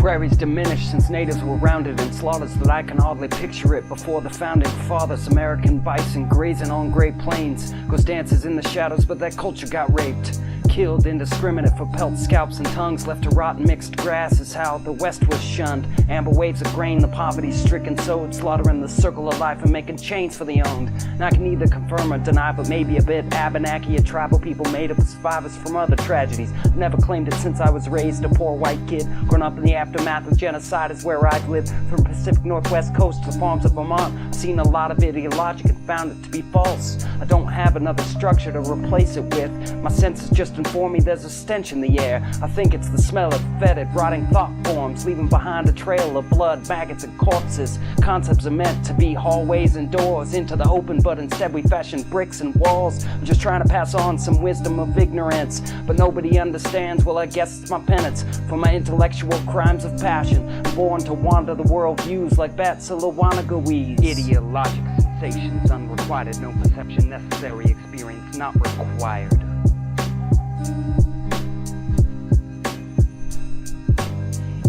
Prairies diminished since natives were rounded in slaughters that I can hardly picture it. Before the founding fathers, American bison grazing on Great Plains. Ghost dances in the shadows, but that culture got raped. Killed indiscriminate for pelts, scalps, and tongues. Left to rot in mixed grass is how the West was shunned. Amber waves of grain, the poverty-stricken sowed, slaughtering the circle of life and making chains for the owned. And I can neither confirm or deny, but maybe a bit. Abenaki, a tribal people made up of survivors from other tragedies. Never claimed it since I was raised a poor white kid. Grown up in the aftermath of genocide is where I've lived. From Pacific Northwest coast to the farms of Vermont, I've seen a lot of Ide-illogic and found it to be false. I don't have another structure to replace it with. My senses just inform me there's a stench in the air. I think it's the smell of fetid, rotting thought forms, leaving behind a trail of blood, maggots, and corpses. Concepts are meant to be hallways and doors into the open, but instead we fashion bricks and walls. I'm just trying to pass on some wisdom of ignorance, but nobody understands. Well, I guess it's my penance for my intellectual crimes of passion. I'm born to wander the world views like bats or Lawanaga weeds. Ide-illogic sensations unrequited, no perception necessary, experience not required.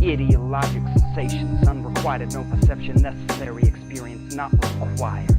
Ide-illogic sensations unrequited, no perception necessary, experience not required.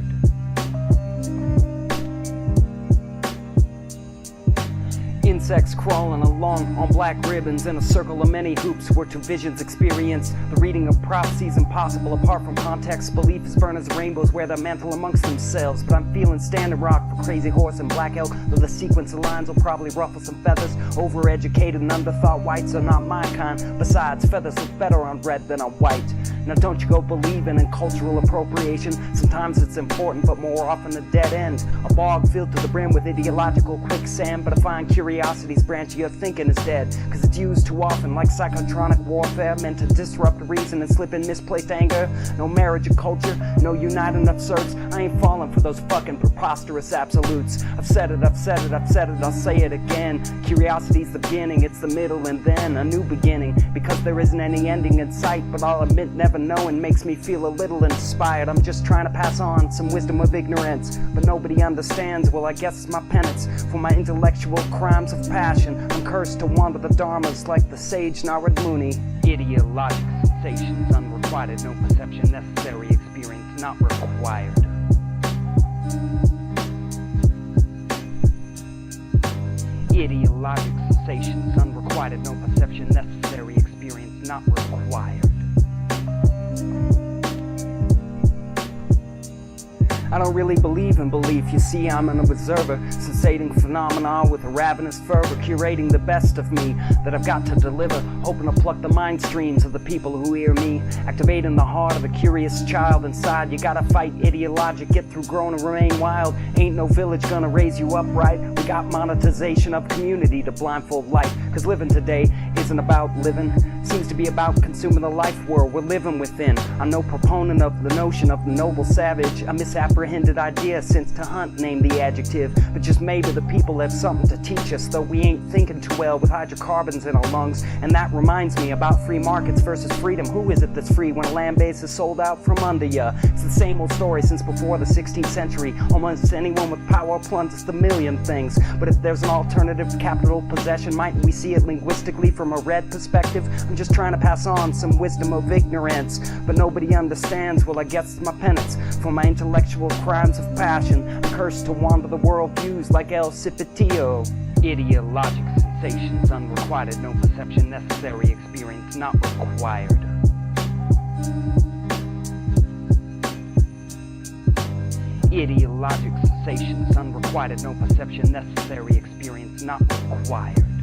Insects crawling along on black ribbons in a circle of many hoops where two visions experience. The reading of prophecies impossible apart from context. Belief is burned as rainbows wear their mantle amongst themselves. But I'm feeling Standing Rock for Crazy Horse and Black Elk, though the sequence of lines will probably ruffle some feathers. Overeducated and underthought whites are not my kind. Besides, feathers look better on red than on white. Now don't you go believing in cultural appropriation. Sometimes it's important, but more often a dead end. A bog filled to the brim with ideological quicksand, but I find curiosity's branch of your thinking is dead. Cause it's used too often like psychotronic warfare, meant to disrupt reason and slip in misplaced anger. No marriage of culture, no uniting of certs. I ain't falling for those fucking preposterous absolutes. I've said it, I've said it, I've said it, I'll say it again. Curiosity's the beginning, it's the middle, and then a new beginning. Because there isn't any ending in sight, but I'll admit never knowing makes me feel a little inspired. I'm just trying to pass on some wisdom of ignorance, but nobody understands. Well, I guess it's my penance for my intellectual crimes of passion. I'm cursed to wander the dharmas like the sage Narad Muni. Ide-illogic sensations unrequited, no perception necessary, experience not required. Ide-illogic sensations unrequited, no perception necessary, experience not required. I don't really believe in belief, you see I'm an observer, sensating phenomena with a ravenous fervor, curating the best of me that I've got to deliver, hoping to pluck the mind streams of the people who hear me, activating the heart of the curious child inside. You gotta fight Ide-illogic, get through grown and remain wild. Ain't no village gonna raise you up right. We got monetization of community to blindfold life, cause living today isn't about living, seems to be about consuming the life world we're living within. I'm no proponent of the notion of the noble savage, a misapprehended idea since to hunt named the adjective, but just maybe the people have something to teach us, though we ain't thinking too well with hydrocarbons in our lungs. And that reminds me about free markets versus freedom. Who is it that's free when a land base is sold out from under ya? It's the same old story since before the 16th century. Almost anyone with power plunges the million things, but if there's an alternative capital possession, mightn't we see it linguistically from a red perspective? I'm just trying to pass on some wisdom of ignorance, but nobody understands. Well, I guess it's my penance for my intellectual crimes of passion. I'm cursed to wander the world views like El Cipitio. Ide-illogic sensations unrequited, no perception necessary, experience not required. Ide-illogic sensations unrequited, no perception necessary, experience not required.